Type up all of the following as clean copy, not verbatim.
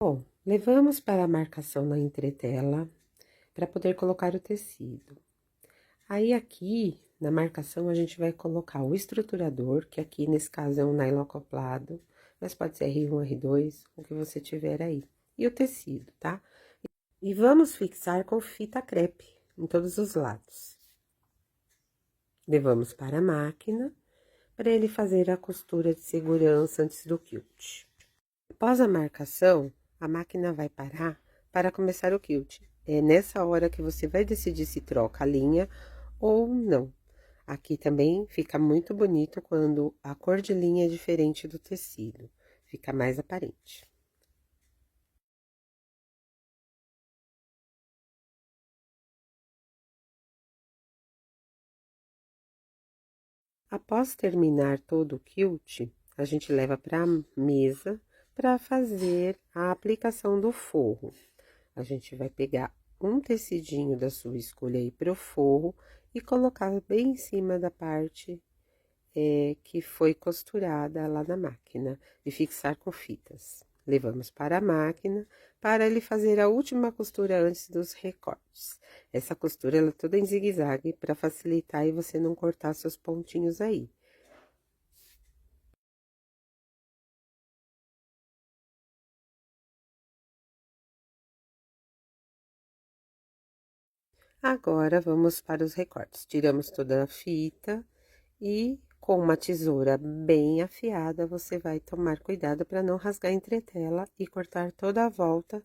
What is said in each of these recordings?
Bom, levamos para a marcação na entretela para poder colocar o tecido. Aí aqui, na marcação, a gente vai colocar o estruturador, que aqui nesse caso é um nylon acoplado, mas pode ser R1, R2, o que você tiver aí. E o tecido, tá? E vamos fixar com fita crepe em todos os lados. Levamos para a máquina, para ele fazer a costura de segurança antes do quilt. Após a marcação, a máquina vai parar para começar o quilt. É nessa hora que você vai decidir se troca a linha ou não. Aqui também fica muito bonito quando a cor de linha é diferente do tecido, fica mais aparente. Após terminar todo o quilt, a gente leva para a mesa para fazer a aplicação do forro. A gente vai pegar um tecidinho da sua escolha aí pro forro e colocar bem em cima da parte que foi costurada lá na máquina e fixar com fitas. Levamos para a máquina para ele fazer a última costura antes dos recortes. Essa costura ela é toda em zigue-zague para facilitar e você não cortar seus pontinhos aí. Agora, vamos para os recortes. Tiramos toda a fita e com uma tesoura bem afiada, você vai tomar cuidado para não rasgar a entretela e cortar toda a volta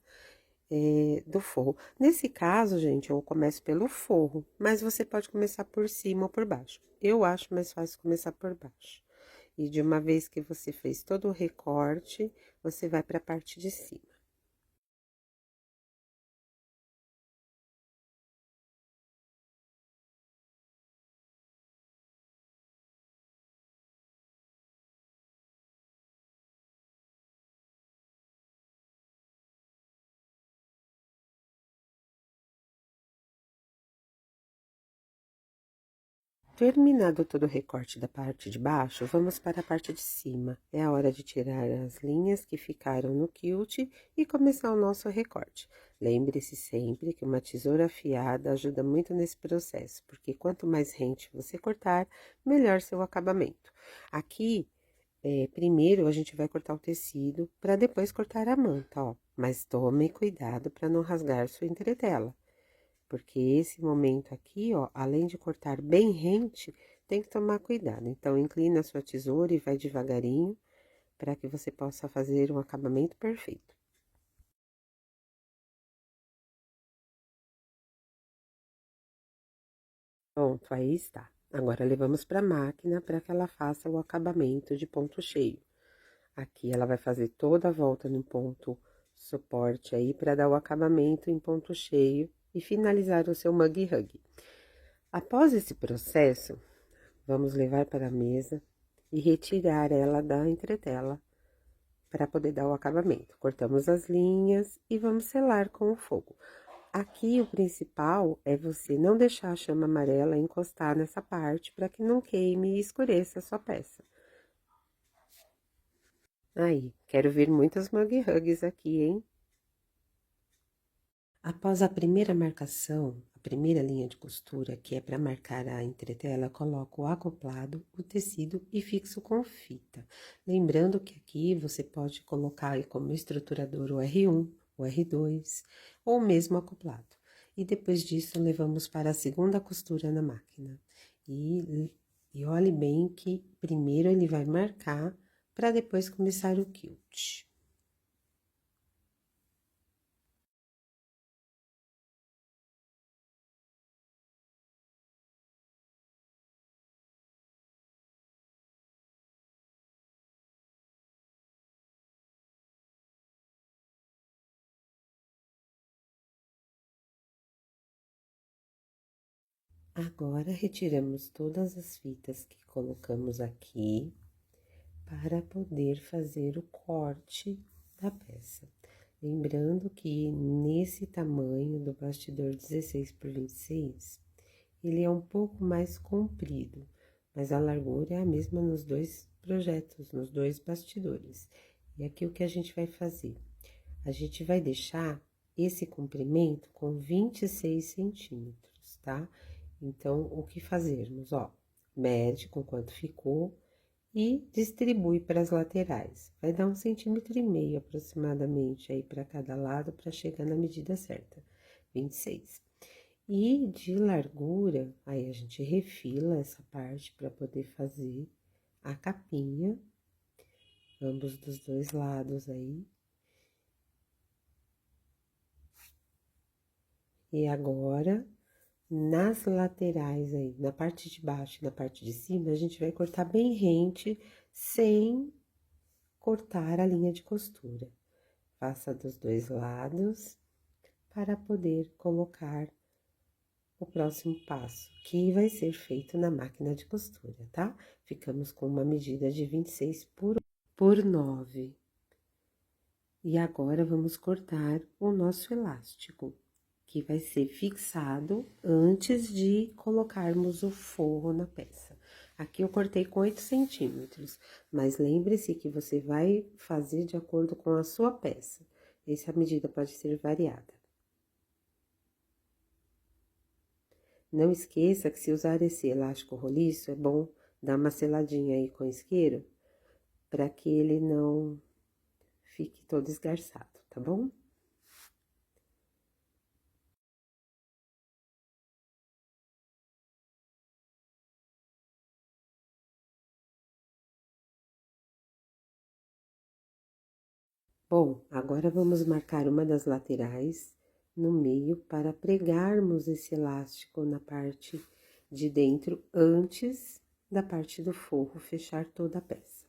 do forro. Nesse caso, gente, eu começo pelo forro, mas você pode começar por cima ou por baixo. Eu acho mais fácil começar por baixo. E de uma vez que você fez todo o recorte, você vai para a parte de cima. Terminado todo o recorte da parte de baixo, vamos para a parte de cima. É a hora de tirar as linhas que ficaram no quilt e começar o nosso recorte. Lembre-se sempre que uma tesoura afiada ajuda muito nesse processo, porque quanto mais rente você cortar, melhor seu acabamento. Aqui, primeiro a gente vai cortar o tecido para depois cortar a manta, ó. Mas tome cuidado para não rasgar sua entretela. Porque esse momento aqui, ó, além de cortar bem rente, tem que tomar cuidado. Então, inclina a sua tesoura e vai devagarinho para que você possa fazer um acabamento perfeito. Pronto, aí está. Agora, levamos para a máquina para que ela faça o acabamento de ponto cheio. Aqui, ela vai fazer toda a volta no ponto suporte aí para dar o acabamento em ponto cheio e finalizar o seu mug hug. Após esse processo, vamos levar para a mesa e retirar ela da entretela para poder dar o acabamento. Cortamos as linhas e vamos selar com o fogo. Aqui o principal é você não deixar a chama amarela encostar nessa parte para que não queime e escureça a sua peça. Aí, quero ver muitas mug hugs aqui, hein? Após a primeira marcação, a primeira linha de costura, que é para marcar a entretela, coloco o acoplado, o tecido e fixo com fita. Lembrando que aqui você pode colocar aí como estruturador o R1, o R2 ou mesmo acoplado. E depois disso, levamos para a segunda costura na máquina. E olhe bem que primeiro ele vai marcar para depois começar o quilt. Agora, retiramos todas as fitas que colocamos aqui para poder fazer o corte da peça. Lembrando que nesse tamanho do bastidor 16 por 26, ele é um pouco mais comprido, mas a largura é a mesma nos dois projetos, nos dois bastidores. E aqui o que a gente vai fazer? A gente vai deixar esse comprimento com 26 centímetros, tá? Então, o que fazermos, ó, mede com quanto ficou e distribui para as laterais. Vai dar 1,5 cm aproximadamente aí para cada lado para chegar na medida certa, 26. E de largura, aí a gente refila essa parte para poder fazer a capinha, ambos dos dois lados aí. E agora, nas laterais aí, na parte de baixo e na parte de cima, a gente vai cortar bem rente, sem cortar a linha de costura. Faça dos dois lados, para poder colocar o próximo passo, que vai ser feito na máquina de costura, tá? Ficamos com uma medida de 26 por 9. E agora, vamos cortar o nosso elástico, que vai ser fixado antes de colocarmos o forro na peça. Aqui eu cortei com 8 centímetros, mas lembre-se que você vai fazer de acordo com a sua peça. Essa medida pode ser variada. Não esqueça que se usar esse elástico roliço, é bom dar uma seladinha aí com isqueiro, para que ele não fique todo esgarçado, tá bom? Bom, agora vamos marcar uma das laterais no meio para pregarmos esse elástico na parte de dentro antes da parte do forro fechar toda a peça.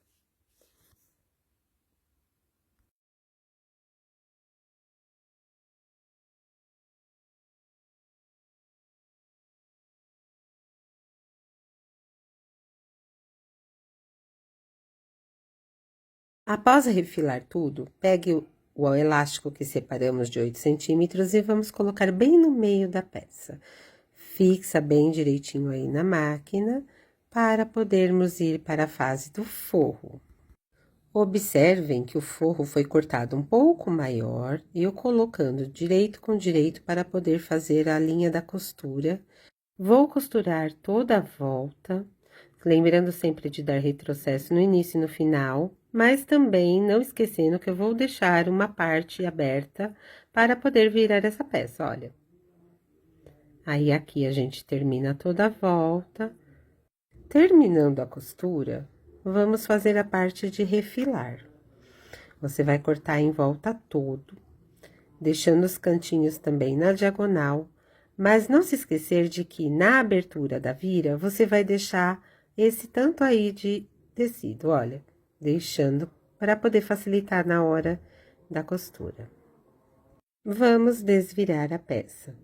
Após refilar tudo, pegue o elástico que separamos de 8 centímetros e vamos colocar bem no meio da peça. Fixa bem direitinho aí na máquina, para podermos ir para a fase do forro. Observem que o forro foi cortado um pouco maior e eu colocando direito com direito para poder fazer a linha da costura. Vou costurar toda a volta, lembrando sempre de dar retrocesso no início e no final, mas também não esquecendo que eu vou deixar uma parte aberta para poder virar essa peça, olha. Aí, aqui a gente termina toda a volta. Terminando a costura, vamos fazer a parte de refilar. Você vai cortar em volta todo, deixando os cantinhos também na diagonal, mas não se esquecer de que na abertura da vira, você vai deixar esse tanto aí de tecido, olha, deixando para poder facilitar na hora da costura. Vamos desvirar a peça,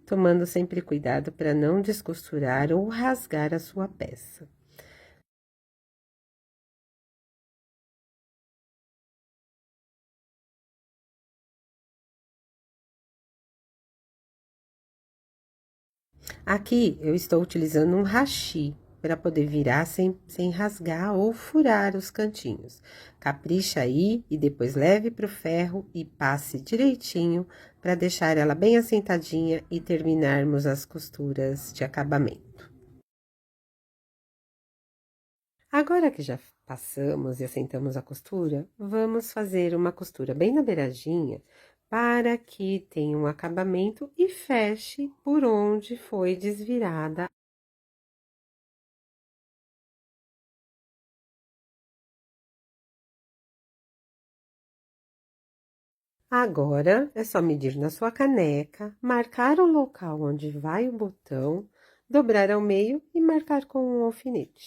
tomando sempre cuidado para não descosturar ou rasgar a sua peça. Aqui, eu estou utilizando um hashi para poder virar sem rasgar ou furar os cantinhos. Capricha aí e depois leve para o ferro e passe direitinho para deixar ela bem assentadinha e terminarmos as costuras de acabamento. Agora que já passamos e assentamos a costura, vamos fazer uma costura bem na beiradinha para que tenha um acabamento e feche por onde foi desvirada. Agora, é só medir na sua caneca, marcar o local onde vai o botão, dobrar ao meio e marcar com um alfinete.